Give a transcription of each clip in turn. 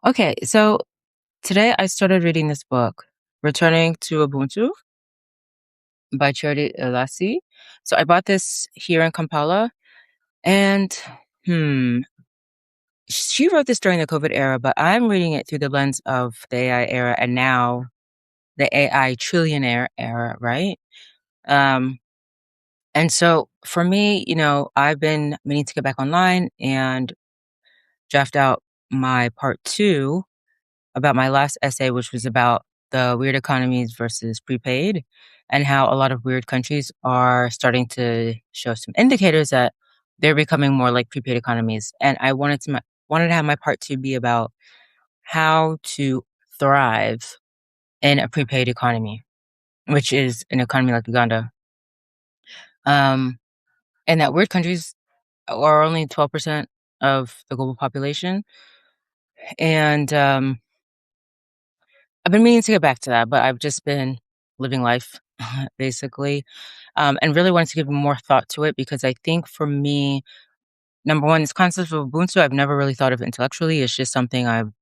Okay, so today I started reading this book, Returning to Ubuntu by Charity Elasi. So I bought this here in Kampala, and hmm, she wrote this during the COVID era, but I'm reading it through the lens of the AI era and now the AI trillionaire era, right? Um, and so for me, I've been meaning to get back online and draft out my part two about my last essay, which was about the weird economies versus prepaid, and how a lot of weird countries are starting to show some indicators that they're becoming more like prepaid economies. And I wanted to have my part two be about how to thrive in a prepaid economy, which is an economy like Uganda. Um, and that weird countries are only 12% of the global population. And I've been meaning to get back to that, but I've just been living life basically, and really wanted to give more thought to it because I think for me, number one, this concept of Ubuntu, I've never really thought of intellectually. It's just something I'm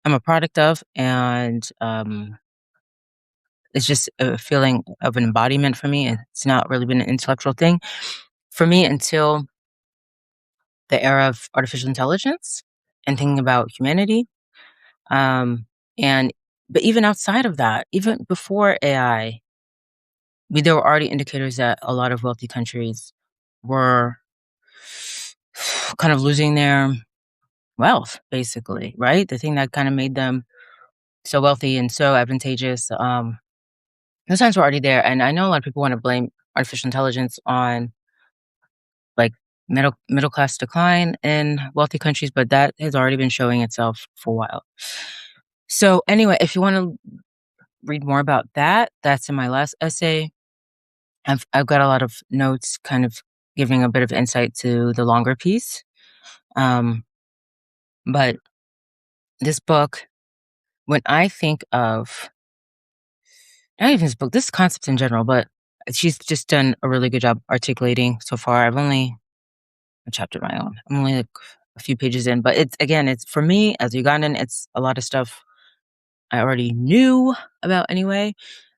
a product of, and it's just a feeling of an embodiment for me. It's not really been an intellectual thing for me until the era of artificial intelligence and thinking about humanity. Um, and but even outside of that, even before AI, there were already indicators that a lot of wealthy countries were kind of losing their wealth, basically, right? The thing that kind of made them so wealthy and so advantageous. Those signs were already there, and I know a lot of people want to blame artificial intelligence on like middle class decline in wealthy countries, but that has already been showing itself for a while. So anyway, if you want to read more about that, that's in my last essay. I've got a lot of notes, kind of giving a bit of insight to the longer piece. Um, but this book, when I think of not even this book, this concept in general, but she's just done a really good job articulating so far. I've only a chapter of my own. I'm only like a few pages in, but it's for me as a Ugandan, it's a lot of stuff I already knew about anyway.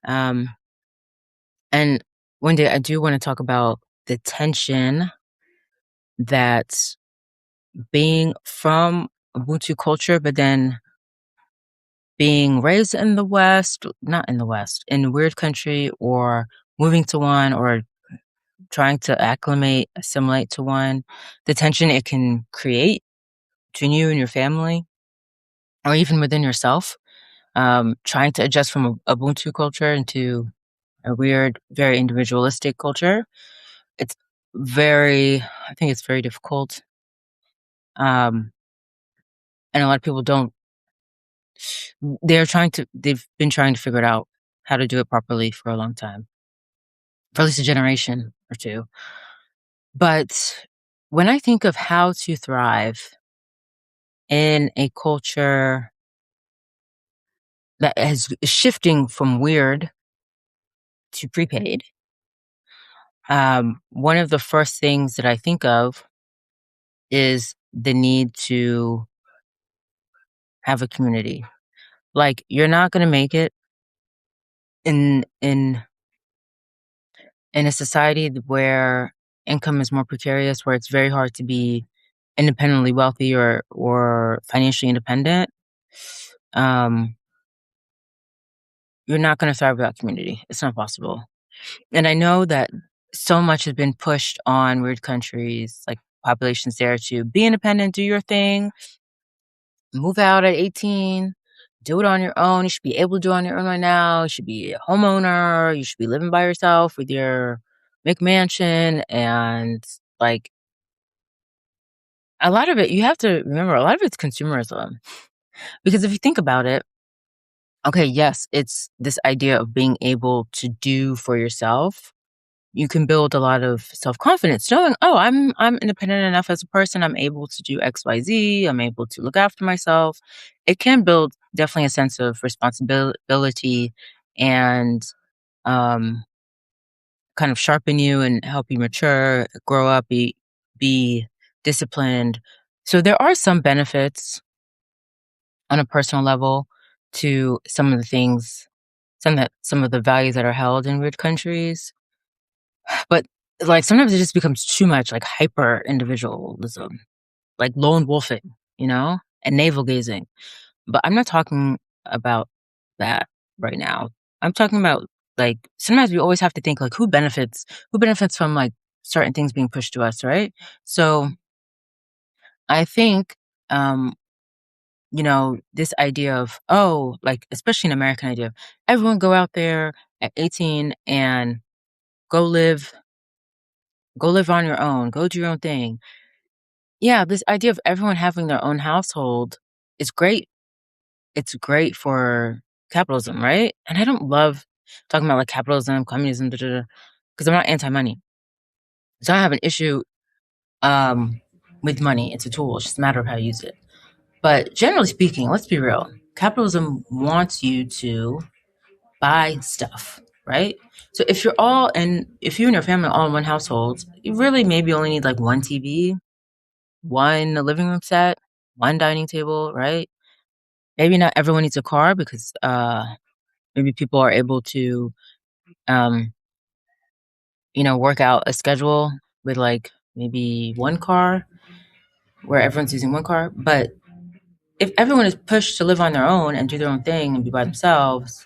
Um, and one day I do want to talk about the tension that being from Ubuntu culture, but then being raised in the West, not in the West, in a weird country, or moving to one, or trying to acclimate, assimilate to one, the tension it can create between you and your family, or even within yourself, trying to adjust from a Ubuntu culture into a weird, very individualistic culture. It's I think it's very difficult. Um, and a lot of people don't, they've been trying to figure it out how to do it properly for a long time, for at least a generation or two. But when I think of how to thrive in a culture that is shifting from weird to prepaid, one of the first things that I think of is the need to have a community. Like, you're not going to make it in in in a society where income is more precarious, where it's very hard to be independently wealthy or financially independent. Um, you're not going to thrive without community. It's not possible. And I know that so much has been pushed on weird countries, like populations there, to be independent, do your thing, move out at 18, do it on your own. You should be able to do it on your own right now. You should be a homeowner. You should be living by yourself with your McMansion. And like a lot of it, you have to remember, a lot of it's consumerism. Because if you think about it, okay, yes, it's this idea of being able to do for yourself. You can build a lot of self-confidence knowing, "Oh, I'm independent enough as a person, I'm able to do XYZ, I'm able to look after myself." It can build definitely a sense of responsibility and, um, kind of sharpen you and help you mature, grow up, be disciplined. So there are some benefits on a personal level to some of the things, some of the values that are held in weird countries. But, like, sometimes it just becomes too much, like, hyper individualism, like lone wolfing, and navel gazing. But I'm not talking about that right now. I'm talking about, like, sometimes we always have to think, like, who benefits from, like, certain things being pushed to us, right? So, I think, um, this idea of, oh, like, especially an American idea, everyone go out there at 18 and go live go live on your own, go do your own thing. Yeah, this idea of everyone having their own household is great. It's great for capitalism, right? And I don't love talking about, like, capitalism, communism, because I'm not anti-money. So I don't have an issue, um, with money. It's a tool. It's just a matter of how you use it. But generally speaking, let's be real. Capitalism wants you to buy stuff, right? So if you and your family are all in one household, you really maybe only need like one TV, one living room set, one dining table, right? Maybe not everyone needs a car because maybe people are able to um, work out a schedule with like maybe one car where everyone's using one car. But if everyone is pushed to live on their own and do their own thing and be by themselves,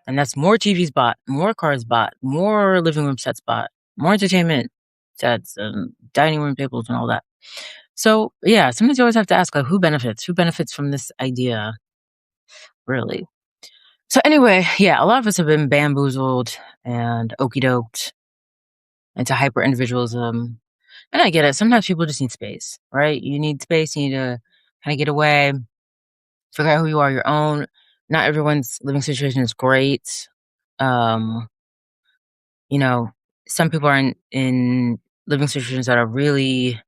and that's more TVs bought, more cars bought, more living room sets bought, more entertainment sets and dining room tables and all that. So yeah, sometimes you always have to ask, like, who benefits? Who benefits from this idea, really? So anyway, yeah, a lot of us have been bamboozled and okey doked into hyper individualism. And I get it. Sometimes people just need space, right? You need space, you need to kind of get away, figure out who you are, your own. Not everyone's living situation is great. Um, you know, some people are in living situations that are really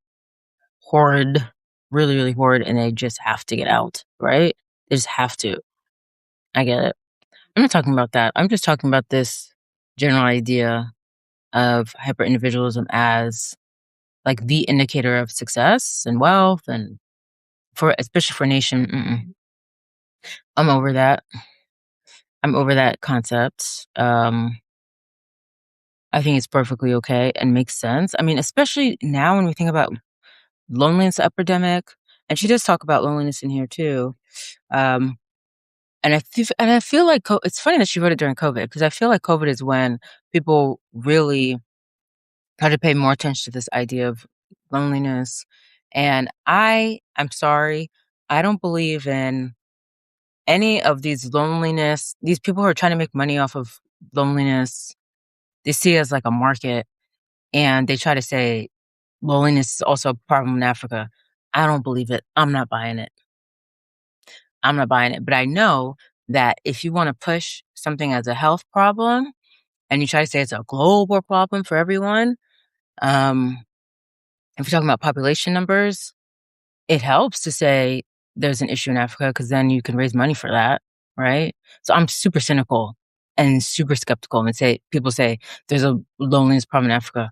horrid, really, really horrid, and they just have to get out, right? They just have to. I get it. I'm not talking about that. I'm just talking about this general idea of hyper individualism as like the indicator of success and wealth, and for especially for a nation. I'm over that. I'm over that concept. I think it's perfectly okay and makes sense. I mean, especially now when we think about loneliness epidemic, and she does talk about loneliness in here too. Um, and I feel like it's funny that she wrote it during COVID because I feel like COVID is when people really had to pay more attention to this idea of loneliness. And I'm sorry, I don't believe in any of these people who are trying to make money off of loneliness. They see it as like a market, and they try to say loneliness is also a problem in Africa. I don't believe it. I'm not buying it. I'm not buying it. But I know that if you want to push something as a health problem and you try to say it's a global problem for everyone, um, if you're talking about population numbers, it helps to say there's an issue in Africa because then you can raise money for that, right? So I'm super cynical and super skeptical and people say there's a loneliness problem in Africa.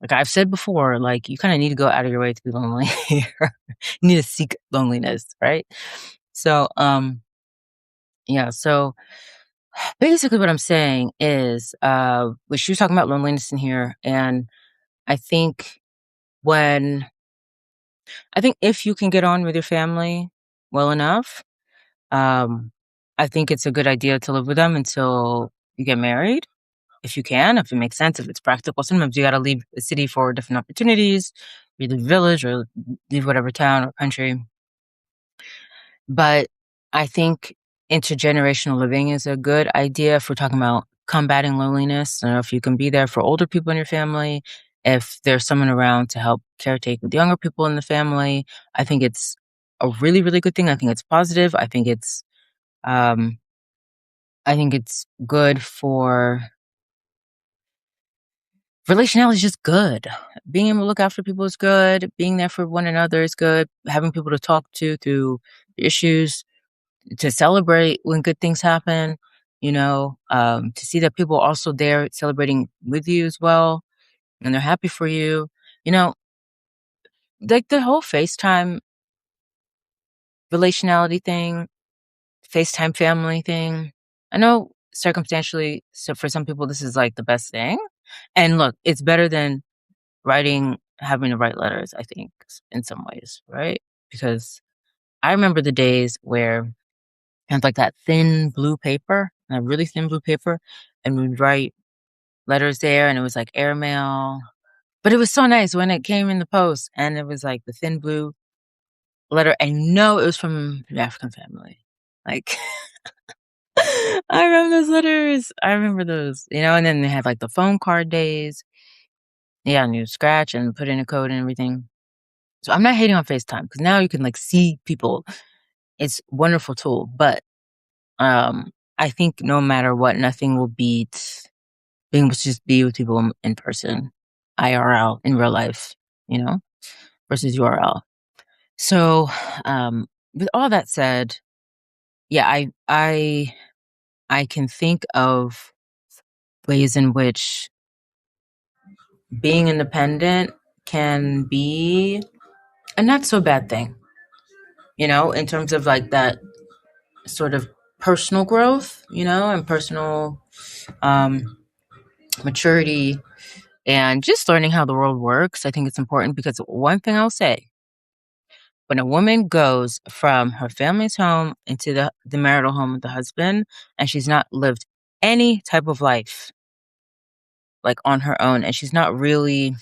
Like I've said before, like you kind of need to go out of your way to be lonely. You need to seek loneliness, right? So, yeah. So basically, what I'm saying is, what she was talking about loneliness in here, and I think when I think if you can get on with your family well enough, um, I think it's a good idea to live with them until you get married, if you can, if it makes sense, if it's practical. Sometimes you got to leave the city for different opportunities. You leave the village or leave whatever town or country. But I think intergenerational living is a good idea if we're talking about combating loneliness. If you can be there for older people in your family, if there's someone around to help caretake with younger people in the family, I think it's a really, really good thing. I think it's positive. Um, I think it's good for relationality is just good. Being able to look after people is good. Being there for one another is good. Having people to talk to through issues, to celebrate when good things happen, to see that people are also there celebrating with you as well, and they're happy for you. You know, like the whole FaceTime relationality thing, FaceTime family thing. I know circumstantially, so for some people, this is like the best thing. And look, it's better than having to write letters, I think, in some ways, right? Because I remember the days where I had like that thin blue paper, that really thin blue paper, and we'd write letters there, and it was like airmail. But it was so nice when it came in the post, and it was like the thin blue letter, and no, it was from the African family. Like, I remember those letters. I remember those, and then they had like the phone card days. Yeah, and you scratch and put in a code and everything. So I'm not hating on FaceTime because now you can like see people. It's a wonderful tool, but I think no matter what, nothing will beat being able to just be with people in person, IRL, in real life, versus URL. So, with all that said, yeah, I can think of ways in which being independent can be a not so bad thing, in terms of like that sort of personal growth, and personal maturity and just learning how the world works. I think it's important because one thing I'll say, when a woman goes from her family's home into the marital home with the husband and she's not lived any type of life like on her own and she's not really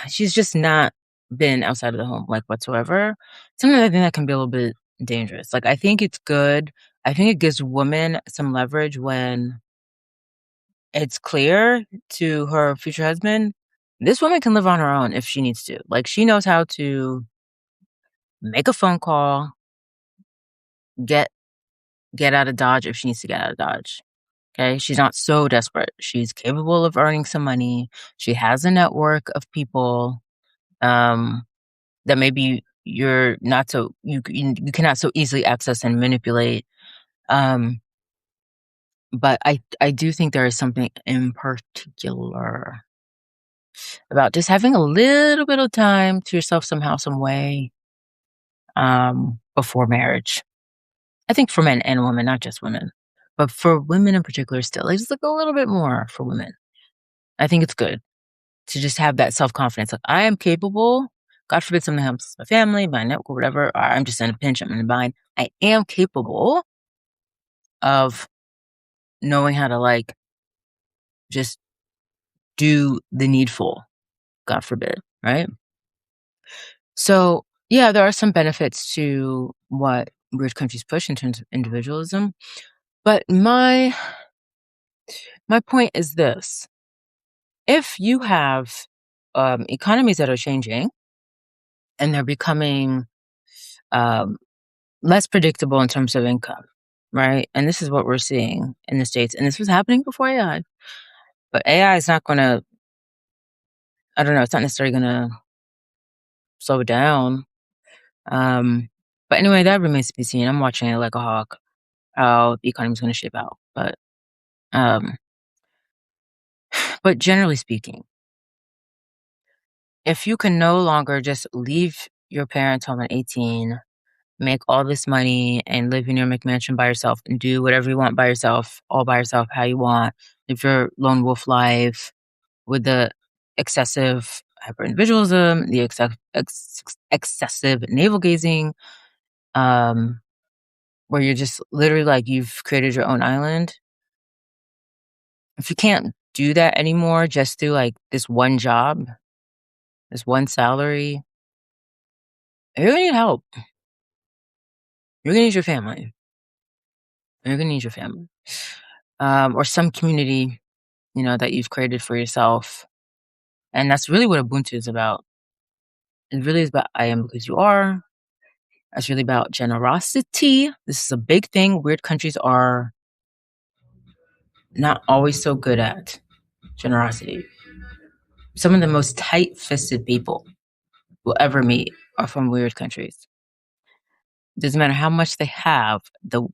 she's just not been outside of the home like whatsoever. Sometimes I think that can be a little bit dangerous. Like I think it's good. I think it gives women some leverage when it's clear to her future husband, this woman can live on her own if she needs to. Like she knows how to make a phone call, get out of Dodge if she needs to get out of Dodge. Okay. She's not so desperate. She's capable of earning some money. She has a network of people that maybe you're not so you cannot so easily access and manipulate. But I do think there is something in particular about just having a little bit of time to yourself somehow, some way, before marriage. I think for men and women, not just women, but for women in particular, still, like just like a little bit more for women. I think it's good to just have that self confidence. Like I am capable. God forbid something happens to my family, my network, or whatever. Or I'm just in a pinch. I'm in a bind. I am capable of knowing how to like just do the needful. God forbid, right? So yeah, there are some benefits to what weird countries push in terms of individualism. But my point is this. If you have economies that are changing and they're becoming less predictable in terms of income, right? And this is what we're seeing in the States. And this was happening before AI. But AI is not going to, I don't know, it's not necessarily going to slow it down. But anyway, that remains to be seen. I'm watching it like a hawk, how the economy is going to shape out. But generally speaking, if you can no longer just leave your parents home at 18, make all this money and live in your McMansion by yourself and do whatever you want by yourself, all by yourself, how you want, live your lone wolf life with the excessive hyper-individualism, the excessive navel-gazing, where you're just literally like you've created your own island. If you can't do that anymore, just do like this one job, this one salary, you're gonna need help. You're gonna need your family. You're gonna need your family. Or some community, that you've created for yourself. And that's really what Ubuntu is about. It really is about I am because you are. It's really about generosity. This is a big thing weird countries are not always so good at. Generosity. Some of the most tight-fisted people we'll ever meet are from weird countries. Doesn't matter how much they have, the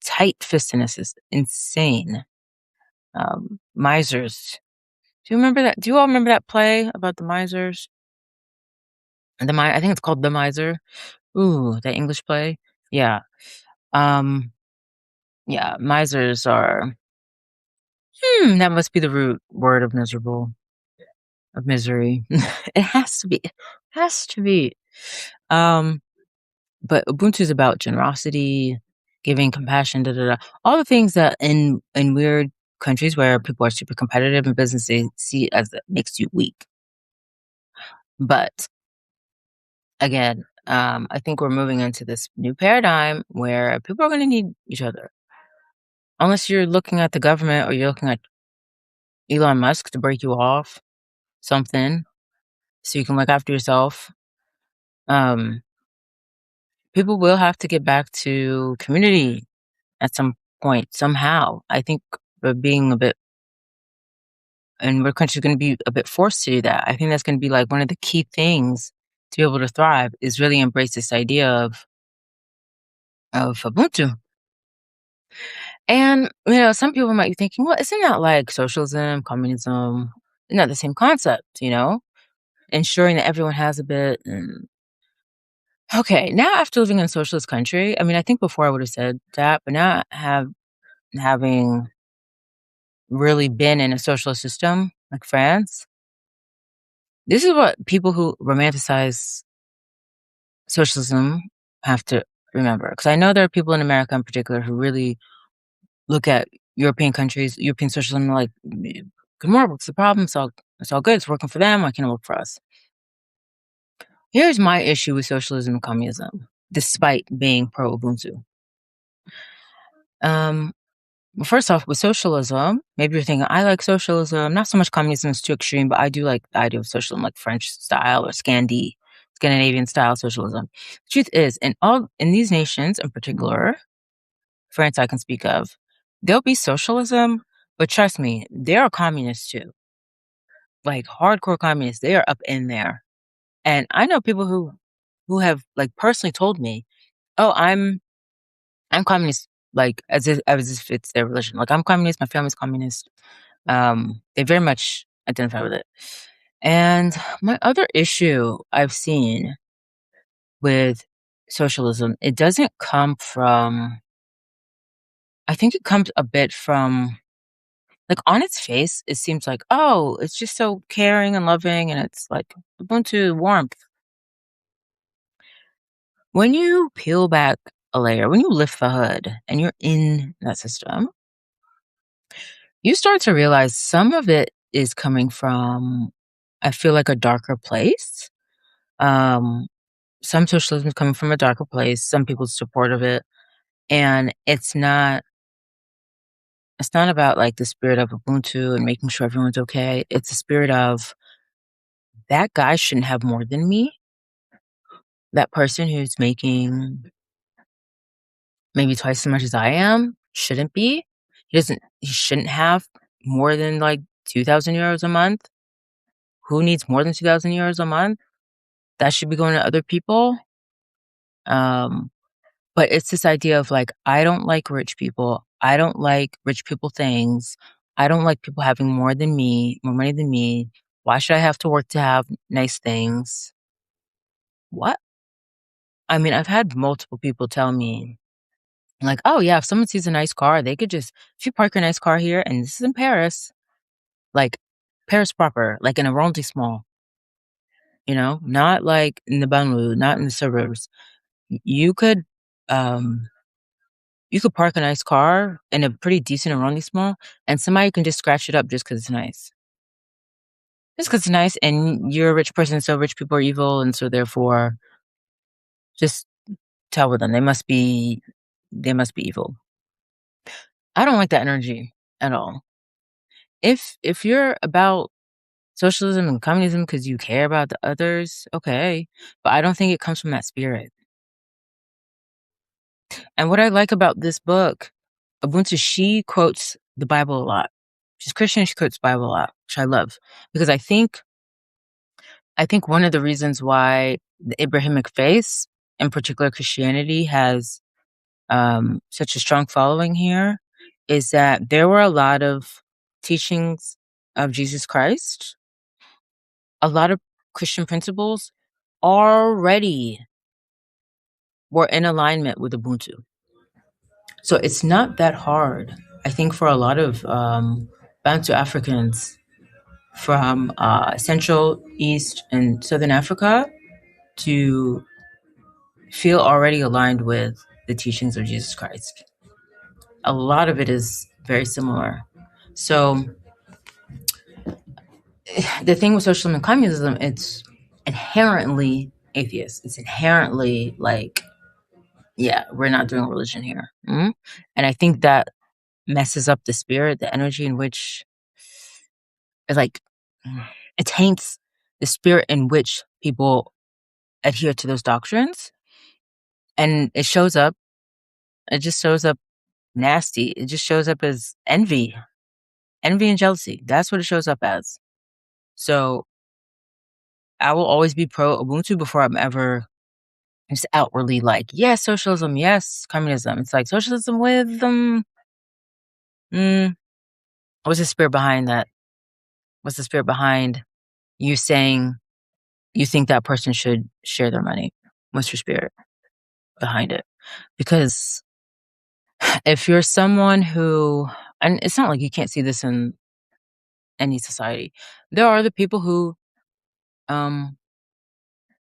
tight-fistedness is insane. Misers. Do you remember that? Do you all remember that play about the misers? I think it's called The Miser. Ooh, that English play? Yeah. Um, yeah, misers are that must be the root word of miserable, of misery. It has to be. It has to be. Um, but Ubuntu is about generosity, giving, compassion, da da da. All the things that in weird countries where people are super competitive in business, they see it as it makes you weak. But again, I think we're moving into this new paradigm where people are going to need each other. Unless you're looking at the government or you're looking at Elon Musk to break you off something so you can look after yourself. Um, People will have to get back to community at some point, somehow. I think we're being a bit, and our country's going to be a bit forced to do that. I think that's going to be like one of the key things to be able to thrive is really embrace this idea of Ubuntu. And, some people might be thinking, well, isn't that like socialism, communism? Isn't that the same concept, Ensuring that everyone has a bit. Okay, now after living in a socialist country, I mean, I think before I would have said that, but now having really been in a socialist system like France, this is what people who romanticize socialism have to remember. Because I know there are people in America in particular who really look at European countries, European socialism, like, good morning, what's the problem? It's all good. It's working for them. Why can't it work for us? Here's my issue with socialism and communism, despite being pro Ubuntu. Um, well, first off, with socialism, maybe you're thinking, I like socialism, not so much communism is too extreme, but I do like the idea of socialism, like French style or Scandinavian style socialism. The truth is, in these nations in particular, France I can speak of, there'll be socialism, but trust me, there are communists too. Like hardcore communists, they are up in there. And I know people who have like personally told me, "Oh, I'm communist," like as if it's their religion. Like I'm communist, my family's communist. They very much identify with it. And my other issue I've seen with socialism, it doesn't come from. I think it comes a bit from like on its face, it seems like, oh, it's just so caring and loving, and it's like Ubuntu warmth. When you peel back a layer, when you lift the hood and you're in that system, you start to realize some of it is coming from, I feel like, a darker place. Um, some socialism is coming from a darker place, some people's support of it. And it's not about like the spirit of Ubuntu and making sure everyone's okay. It's the spirit of that guy shouldn't have more than me. That person who's making maybe twice as much as I am shouldn't be. He shouldn't have more than like 2,000 euros a month. Who needs more than 2,000 euros a month? That should be going to other people. Um, but it's this idea of like, I don't like rich people. I don't like rich people things. I don't like people having more than me, more money than me. Why should I have to work to have nice things? What? I mean, I've had multiple people tell me, like, oh, yeah, if someone sees a nice car, they could just, if you park your nice car here, and this is in Paris, like Paris proper, like in a arrondissement, not like in the banlieue, not in the suburbs. You could, um, you could park a nice car in a pretty decent arrondissement, and somebody can just scratch it up just because it's nice. Just because it's nice, and you're a rich person, so rich people are evil, and so therefore, just tell with them. They must be evil. I don't like that energy at all. If you're about socialism and communism because you care about the others, okay, but I don't think it comes from that spirit. And what I like about this book, Ubuntu, she quotes the Bible a lot. She's Christian, she quotes Bible a lot, which I love because I think one of the reasons why the Abrahamic faith, in particular Christianity, has such a strong following here is that there were a lot of teachings of Jesus Christ, a lot of Christian principles already were in alignment with Ubuntu. So it's not that hard, I think, for a lot of Bantu Africans from Central, East, and Southern Africa to feel already aligned with the teachings of Jesus Christ. A lot of it is very similar. So the thing with socialism and communism, it's inherently atheist. It's inherently like, yeah, we're not doing religion here. Mm? And I think that messes up the spirit, the energy in which it like it taints the spirit in which people adhere to those doctrines. And it shows up, it just shows up nasty. It just shows up as envy and jealousy. That's what it shows up as. So I will always be pro Ubuntu before I'm ever just outwardly like, yes, socialism, yes, communism. It's like socialism with what's the spirit behind that? What's the spirit behind you saying you think that person should share their money? What's your spirit behind it? Because if you're someone who, and it's not like you can't see this in any society, there are the people who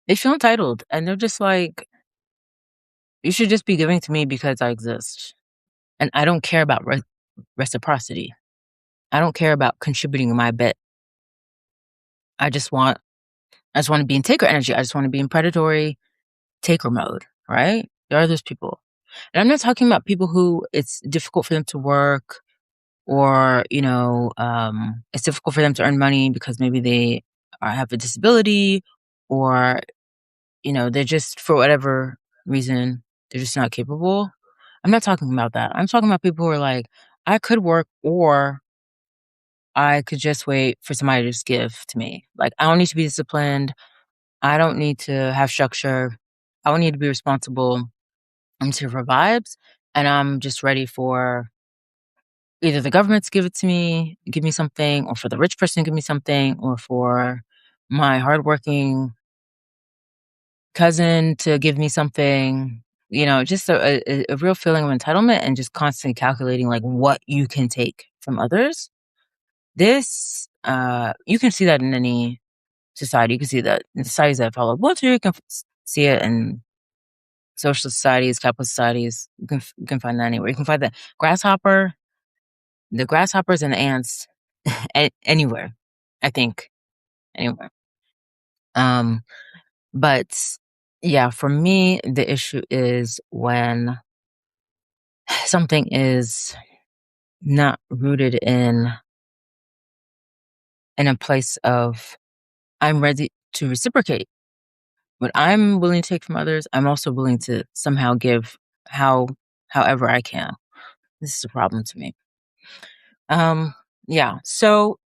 they feel entitled and they're just like, you should just be giving to me because I exist. And I don't care about reciprocity. I don't care about contributing my bit. I just want to be in taker energy. I just want to be in predatory taker mode, right? There are those people. And I'm not talking about people who it's difficult for them to work or, it's difficult for them to earn money because maybe they have a disability or, they're just, for whatever reason, they're just not capable. I'm not talking about that. I'm talking about people who are like, I could work or I could just wait for somebody to just give to me. Like, I don't need to be disciplined. I don't need to have structure. I don't need to be responsible. I'm just here for vibes. And I'm just ready for either the government to give me something, or for the rich person to give me something, or for my hardworking cousin to give me something. Just a real feeling of entitlement and just constantly calculating like what you can take from others. This, you can see that in any society. You can see that in societies that follow Ubuntu. You can see it in social societies, capitalist societies. You can find that anywhere. You can find grasshopper, the grasshoppers and the ants anywhere. I think anywhere. But yeah, for me, the issue is when something is not rooted in a place of I'm ready to reciprocate. What I'm willing to take from others, I'm also willing to somehow give however I can. This is a problem to me. Yeah. So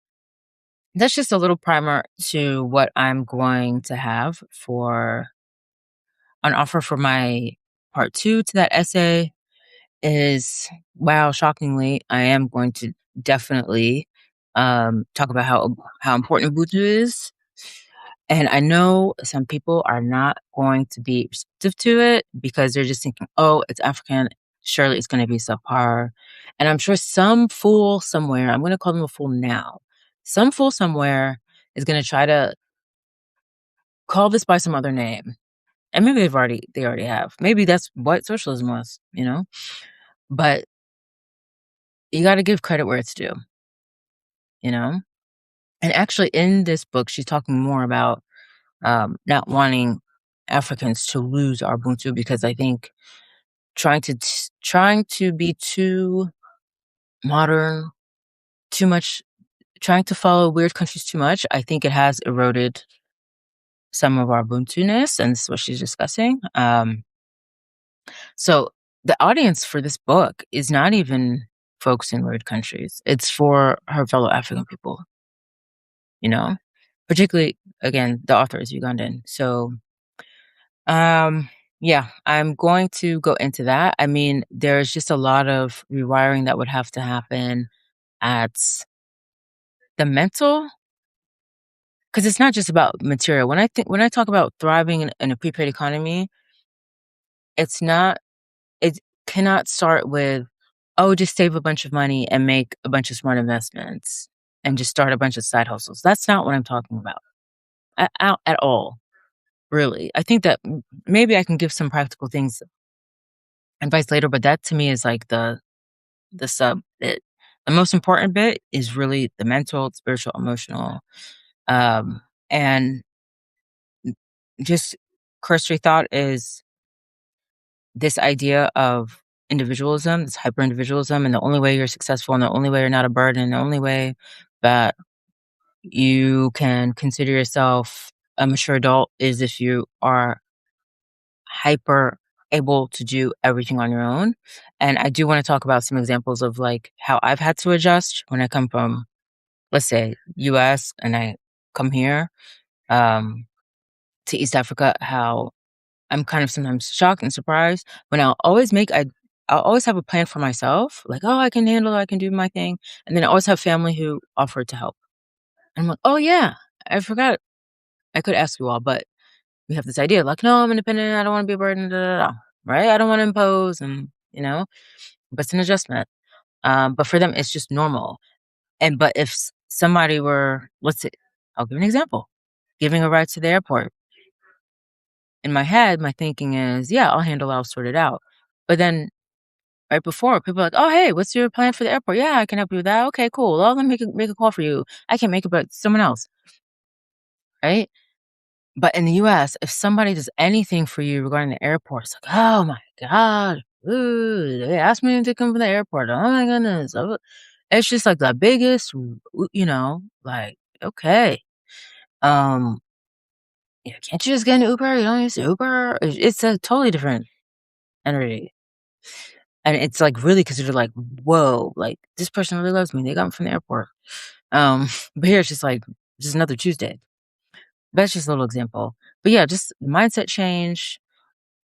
that's just a little primer to what I'm going to have for an offer for my part 2 to that essay is, wow, shockingly, I am going to definitely talk about how important Ubuntu is. And I know some people are not going to be receptive to it because they're just thinking, oh, it's African. Surely it's going to be subpar. And I'm sure some fool somewhere, I'm going to call them a fool now, some fool somewhere is going to try to call this by some other name. And maybe they already have. Maybe that's what socialism was, But you got to give credit where it's due, you know? And actually, in this book, she's talking more about not wanting Africans to lose our Ubuntu because I think trying to be too modern, too much, trying to follow weird countries too much, I think it has eroded some of our Ubuntu-ness, and this is what she's discussing. So the audience for this book is not even folks in weird countries. It's for her fellow African people, particularly, again, the author is Ugandan. So, yeah, I'm going to go into that. I mean, there's just a lot of rewiring that would have to happen at the mental 'cause it's not just about material. When I talk about thriving in a prepaid economy, it's not it cannot start with, "Oh, just save a bunch of money and make a bunch of smart investments and just start a bunch of side hustles." That's not what I'm talking about at all, really. I think that maybe I can give some practical things advice later, but that to me is like the sub bit. The most important bit is really the mental, spiritual, emotional, um, and just cursory thought is this idea of individualism, this hyper individualism, and the only way you're successful and the only way you're not a burden, the only way that you can consider yourself a mature adult is if you are hyper able to do everything on your own. And I do want to talk about some examples of like how I've had to adjust when I come from, let's say, US and I come here um, to East Africa, how I'm kind of sometimes shocked and surprised when I'll always have a plan for myself, like, "Oh, I can handle it, I can do my thing," and then I always have family who offer to help. And I'm like, "Oh, yeah, I forgot I could ask you all," but we have this idea like, "No, I'm independent, I don't wanna be a burden, da, da, da," right? I don't wanna impose and, but it's an adjustment. But for them, it's just normal. And but if somebody were, let's say, I'll give an example, giving a ride to the airport. In my head, my thinking is, "Yeah, I'll handle it, I'll sort it out." But then right before, people are like, "Oh, hey, what's your plan for the airport?" "Yeah, I can help you with that." "Okay, cool. Well, let me make a call for you." I can't make it, but someone else, right? But in the US, if somebody does anything for you regarding the airport, it's like, "Oh my god. Ooh, they asked me to come from the airport. Oh my goodness." It's just like the biggest, like, okay. Um, yeah, can't you just get an Uber? You don't use Uber? It's a totally different energy. And it's, like, really considered like, "Whoa, like, this person really loves me. They got me from the airport." But here it's just like, just another Tuesday. That's just a little example. But yeah, just mindset change.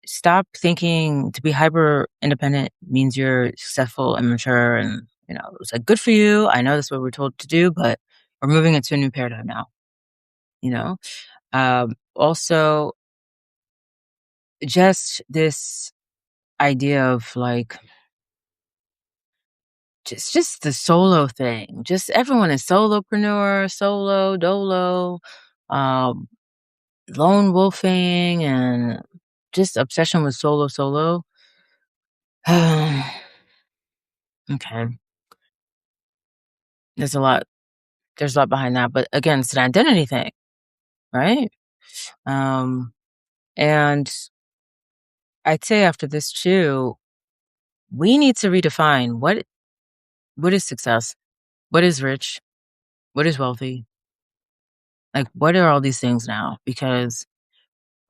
Stop thinking to be hyper independent means you're successful and mature and, it's like, "Good for you. I know that's what we're told to do, but we're moving into a new paradigm now," you know? Also, just this idea of, like, just the solo thing. Just everyone is solopreneur, solo, dolo, um, lone wolfing, and just obsession with solo. Okay, there's a lot. There's a lot behind that, but again, it's an identity thing, right? Um, and I'd say after this too, we need to redefine what is success, what is rich, what is wealthy, like what are all these things now? Because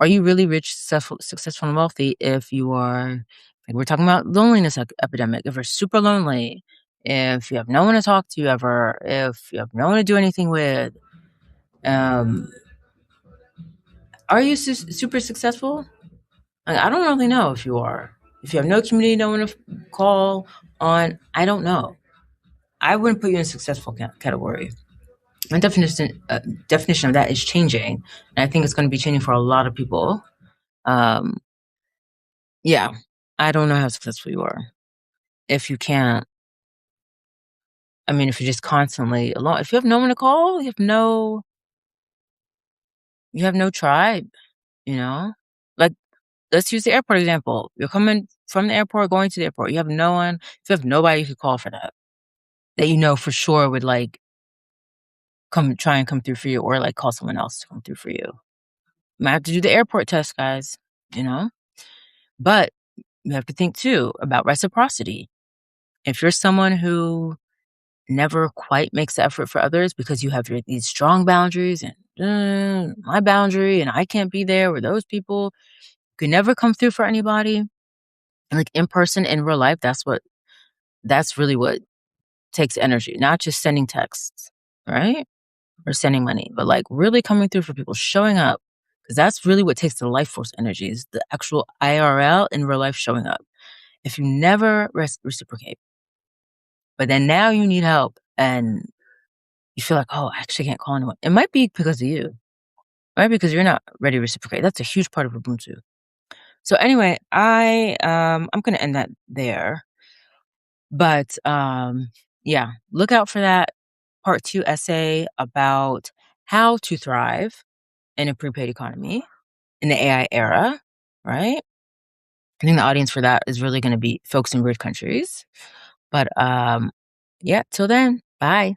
are you really rich, successful, and wealthy if you are, like, we're talking about loneliness epidemic, if you're super lonely, if you have no one to talk to ever, if you have no one to do anything with, um, are you super successful? I don't really know if you are. If you have no community, no one to call on, I don't know. I wouldn't put you in a successful category. My definition of that is changing, and I think it's going to be changing for a lot of people. Um, Yeah. I don't know how successful you are. If you can't I mean, if you're just constantly alone, if you have no one to call, you have no tribe, you know? Like, let's use the airport example. You're coming from the airport, going to the airport. You have no one if you have nobody you could call for that you know for sure would, like, come through for you or, like, call someone else to come through for you. Might have to do the airport test, guys, you know? But you have to think too about reciprocity. If you're someone who never quite makes the effort for others because you have these strong boundaries and my boundary and I can't be there with those people. You can never come through for anybody. And like in person, in real life, that's really what takes energy, not just sending texts, right? Or sending money, but like really coming through for people, showing up. Because that's really what takes the life force energy is the actual IRL in real life showing up. If you never reciprocate, but then now you need help and you feel like, "Oh, I actually can't call anyone." It might be because of you. It might be because you're not ready to reciprocate. That's a huge part of Ubuntu. So anyway, I'm gonna end that there. But, yeah, look out for that part 2 essay about how to thrive in a prepaid economy in the AI era, right? I think the audience for that is really gonna be folks in rich countries. But, yeah, till then, bye.